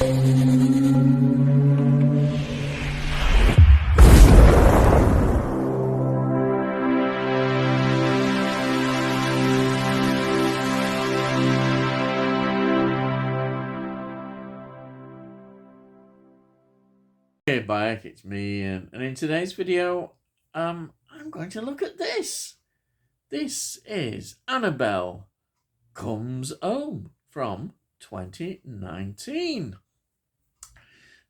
Hey back, it's me, and in today's video, I'm going to look at this. This is Annabelle Comes Home from 2019.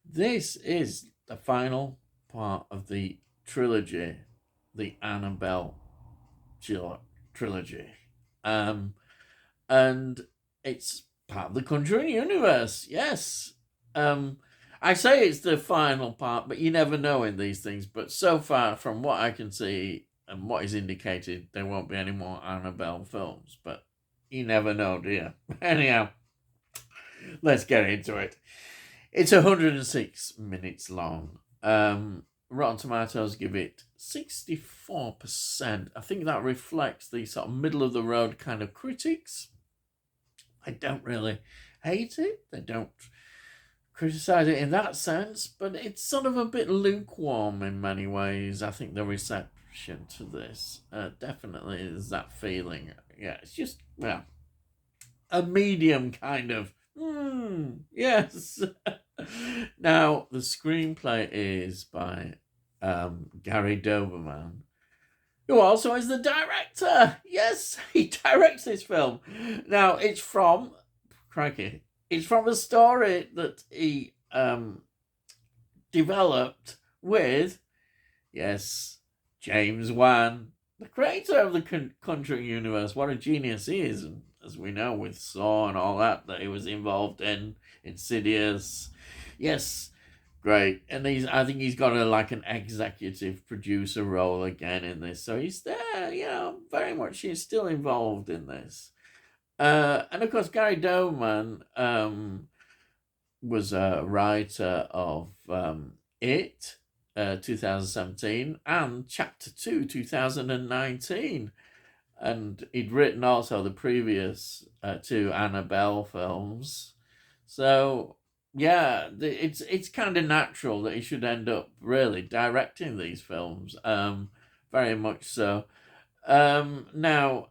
This is the final part of the trilogy, the Annabelle trilogy. And it's part of the Conjuring universe, yes. I say it's the final part, but you never know in these things. But so far, from what I can see and what is indicated, there won't be any more Annabelle films. But you never know, do you? Anyhow, let's get into it. It's 106 minutes long. Rotten Tomatoes give it 64%. I think that reflects the sort of middle-of-the-road kind of critics. I don't really hate it. They don't criticize it in that sense, but it's sort of a bit lukewarm in many ways. I think the reception to this definitely is that feeling. Yeah, it's just, well, a medium kind of, yes. Now, the screenplay is by Gary Doberman, who also is the director. Yes, he directs this film. Now, it's from a story that he developed with, yes, James Wan, the creator of the Conjuring universe. What a genius he is, and as we know with Saw and all that he was involved in, Insidious. Yes, great. And I think he's got an executive producer role again in this. So he's there, very much he's still involved in this. And of course, Gary Doberman was a writer of It, 2017, and Chapter 2, 2019. And he'd written also the previous two Annabelle films. So, yeah, it's kind of natural that he should end up really directing these films. Very much so. Now,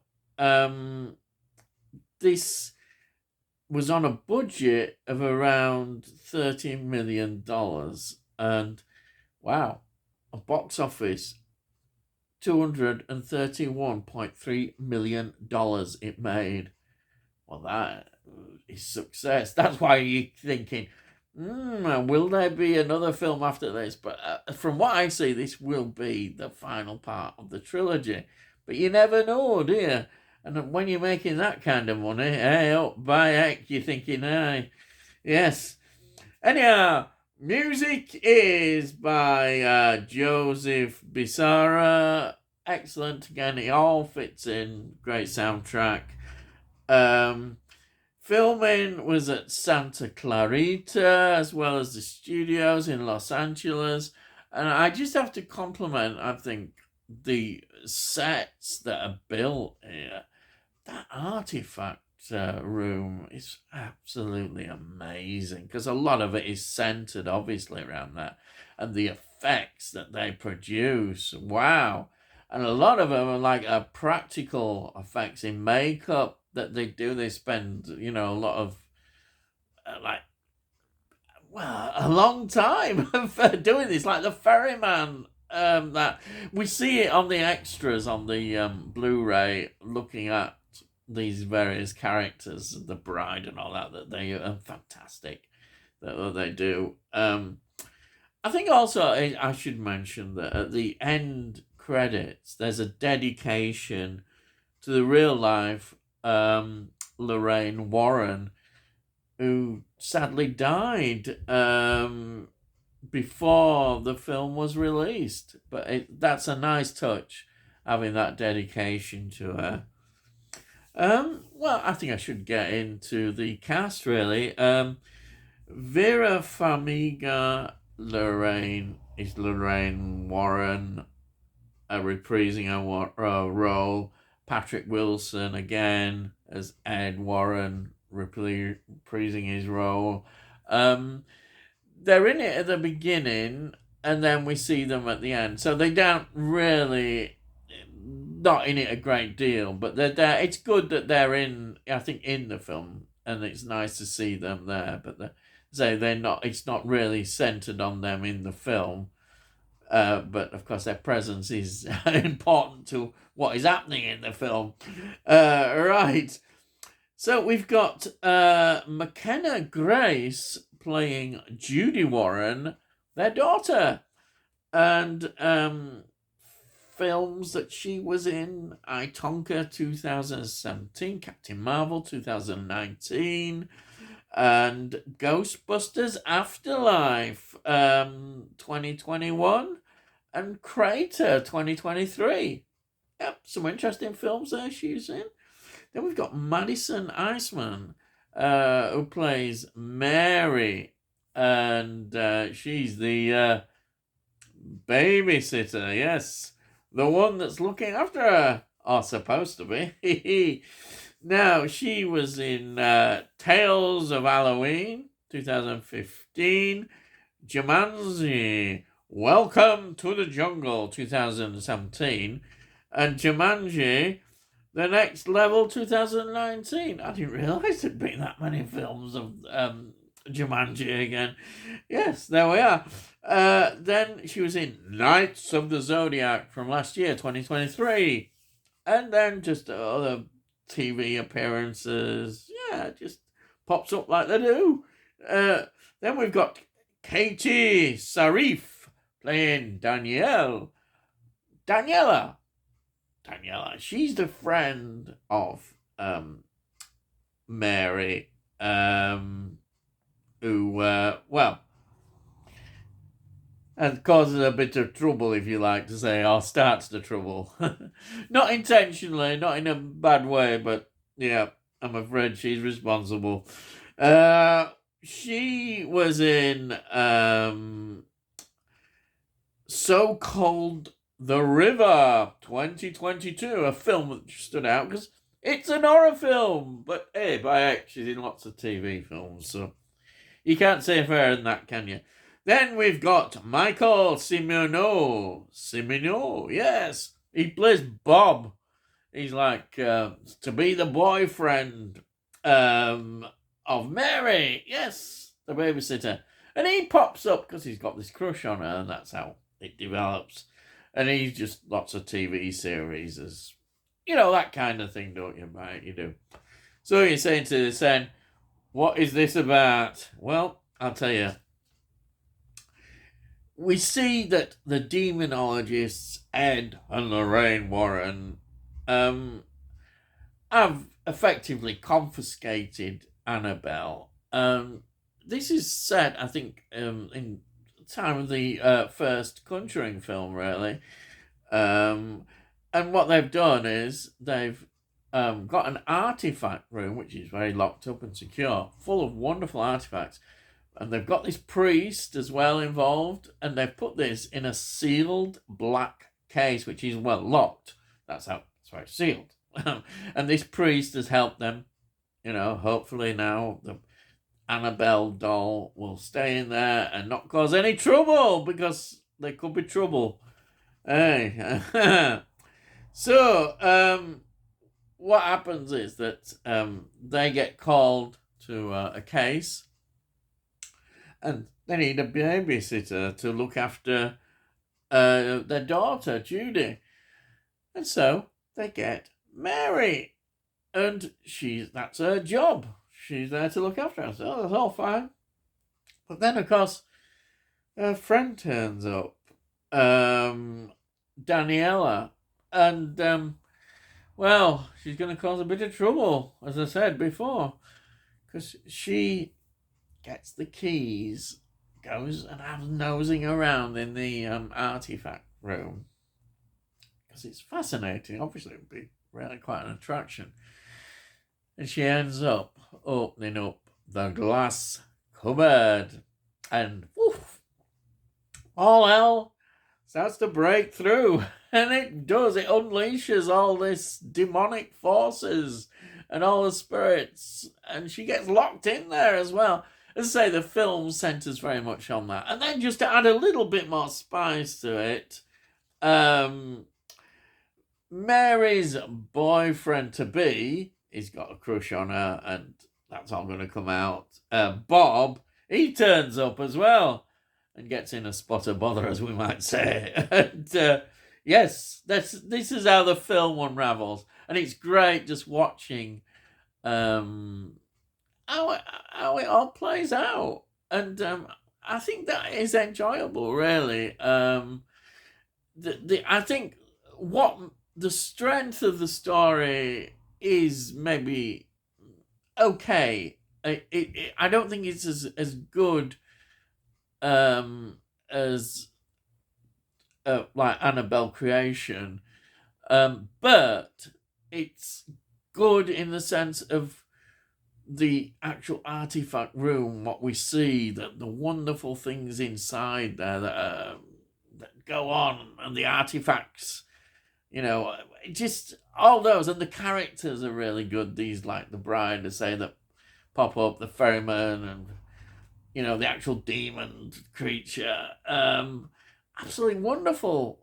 this was on a budget of around $30 million, and wow, a box office $231.3 million it made. Well, that is success. That's why you're thinking, will there be another film after this? But from what I see, this will be the final part of the trilogy. But you never know, do you? And when you're making that kind of money, hey, up by heck, you're thinking, hey, yes. Anyhow, music is by Joseph Bissara. Excellent. Again, it all fits in. Great soundtrack. Filming was at Santa Clarita, as well as the studios in Los Angeles. And I just have to compliment, I think, the sets that are built here. That artifact room is absolutely amazing, because a lot of it is centered obviously around that, and the effects that they produce, wow. And a lot of them are like practical effects in makeup that they do. They spend a lot of a long time for doing this, like the ferryman. That we see it on the extras on the Blu-ray, looking at these various characters, the bride and all that they are fantastic that they do. I think also I should mention that at the end credits there's a dedication to the real life Lorraine Warren, who sadly died before the film was released. But that's a nice touch, having that dedication to her. Well, I think I should get into the cast, really. Vera Farmiga is Lorraine Warren, reprising her role. Patrick Wilson, again, as Ed Warren, reprising his role. They're in it at the beginning, and then we see them at the end. So they don't really, not in it a great deal, but they're there. It's good that they're in, I think, in the film, and it's nice to see them there. But they're not. It's not really centered on them in the film. But of course, their presence is important to what is happening in the film. Right. So we've got McKenna Grace playing Judy Warren, their daughter, and films that she was in: I, Tonka 2017, Captain Marvel 2019, and Ghostbusters Afterlife 2021, and Crater 2023. Yep, some interesting films there she's in. Then we've got Madison Iceman, who plays Mary, and she's the babysitter, yes, the one that's looking after her, or supposed to be. Now, she was in Tales of Halloween 2015, Jumanji, Welcome to the Jungle 2017, and Jumanji, The Next Level 2019. I didn't realise there'd been that many films of Jumanji again. Yes, there we are. Then she was in Knights of the Zodiac from last year, 2023. And then just other TV appearances. Yeah, just pops up like they do. Then we've got Katie Sarif playing Daniela. She's the friend of Mary, who, and causes a bit of trouble, if you like to say, or starts the trouble. Not intentionally, not in a bad way, but yeah, I'm afraid she's responsible. She was in So Cold the River 2022, a film that stood out because it's an horror film. But hey, by X, she's in lots of TV films, so you can't say fairer than that, can you? Then we've got Michael Cimino, yes. He plays Bob. He's like to be the boyfriend of Mary, yes, the babysitter. And he pops up because he's got this crush on her, and that's how it develops. And he's just lots of TV series, as you know, that kind of thing, don't you, mate? You do. So you're saying to this end, what is this about? Well, I'll tell you. We see that the demonologists, Ed and Lorraine Warren, have effectively confiscated Annabelle. This is set, I think, in the time of the first Conjuring film, really. And what they've done is they've got an artifact room, which is very locked up and secure, full of wonderful artifacts. And they've got this priest as well involved, and they've put this in a sealed black case, which is well locked. That's why it's sealed. And this priest has helped them. You know, hopefully now the Annabelle doll will stay in there and not cause any trouble, because there could be trouble. Hey. So, what happens is that they get called to a case, and they need a babysitter to look after their daughter, Judy. And so they get Mary. And that's her job. She's there to look after her. So that's all fine. But then, of course, her friend turns up, Daniela. And, well, she's going to cause a bit of trouble, as I said before. Because she gets the keys, goes and has nosing around in the artifact room, because it's fascinating. Obviously, it would be really quite an attraction. And she ends up opening up the glass cupboard, and woof, all hell starts to break through. And it does. It unleashes all this demonic forces and all the spirits, and she gets locked in there as well. as I say, the film centres very much on that. And then just to add a little bit more spice to it, Mary's boyfriend-to-be, he's got a crush on her, and that's all going to come out. Bob, he turns up as well and gets in a spot of bother, as we might say. And yes, this is how the film unravels. And it's great just watching how it all plays out. And I think that is enjoyable, really. I think what the strength of the story is maybe okay. I don't think it's as good as like Annabelle Creation, but it's good in the sense of the actual artifact room, what we see, the wonderful things inside there that go on, and the artifacts, just all those, and the characters are really good. These, like the bride, to say, that pop up, the ferryman, and the actual demon creature. Absolutely wonderful.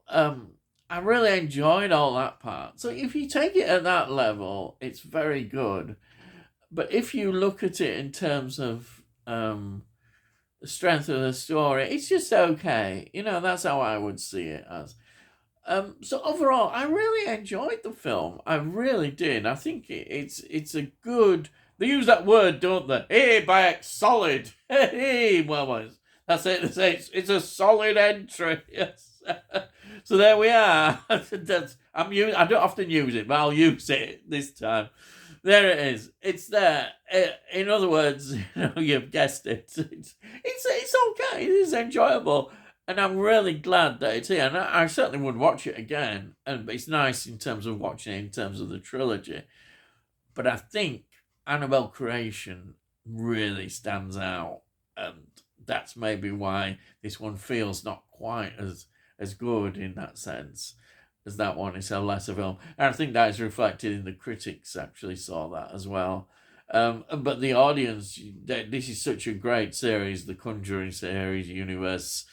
I really enjoyed all that part. So if you take it at that level, it's very good. But if you look at it in terms of the strength of the story, it's just okay. That's how I would see it as. So overall, I really enjoyed the film. I really did. I think it's a good. They use that word, don't they? Hey, Bayek, solid. Hey, well, that's it. They say it's a solid entry. Yes. So there we are. I don't often use it, but I'll use it this time. There it is. It's there. In other words, you've guessed it. It's okay. It is enjoyable. And I'm really glad that it's here. And I certainly would watch it again. And it's nice in terms of watching it in terms of the trilogy. But I think Annabelle Creation really stands out. And that's maybe why this one feels not quite as good in that sense as that one. It's a lesser film. And I think that is reflected in the critics actually saw that as well. But the audience, this is such a great series, the Conjuring series, universe.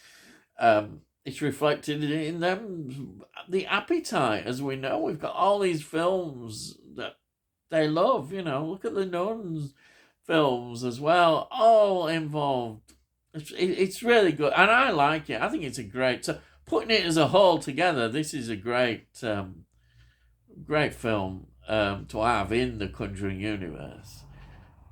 It's reflected in them, the appetite, as we know. We've got all these films that they love, look at the Nuns films as well, all involved. It's really good, and I like it. I think it's a great, so putting it as a whole together, this is a great great film to have in the Conjuring universe.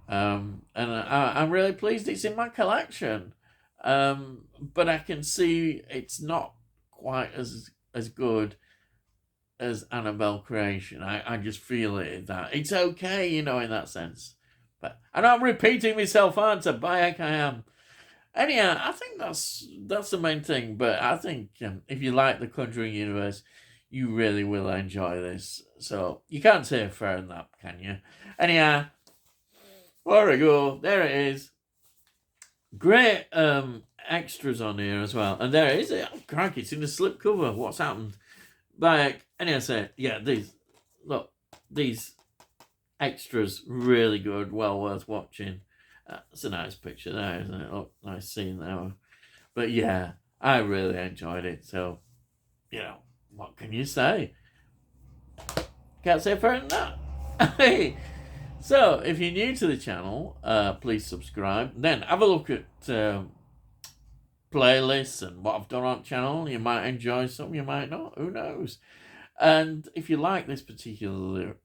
And I'm really pleased it's in my collection. But I can see it's not quite as good as Annabelle Creation. I just feel it that it's okay, in that sense. But and I'm repeating myself, aren't I? By heck I am. Anyhow, I think that's the main thing. But I think if you like the Conjuring universe, you really will enjoy this. So you can't say fairer than that, can you? Anyhow, there we go. There it is. Great extras on here as well. And there it is. Oh, crikey, it's in the slipcover. What's happened? Like, anyway, these extras, really good, well worth watching. It's a nice picture there, isn't it? Look, nice scene there. But yeah, I really enjoyed it. So, what can you say? Can't say further than that. Hey. So, if you're new to the channel, please subscribe. Then have a look at playlists and what I've done on the channel. You might enjoy some, you might not. Who knows? And if you like this particular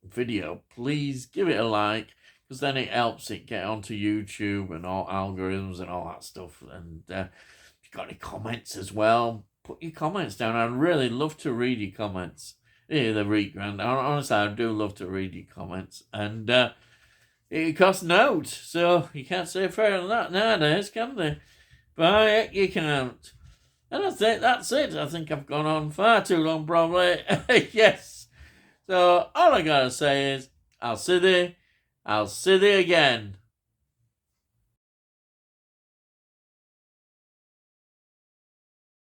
video, please give it a like, because then it helps it get onto YouTube and all algorithms and all that stuff. And if you've got any comments as well, put your comments down. I'd really love to read your comments. Yeah, the read grand. Honestly, I do love to read your comments. And it costs note, so you can't say fairer than that nowadays, can they? But heck, you can't. And that's it. I think I've gone on far too long, probably. Yes. So all I gotta say is, I'll see thee again.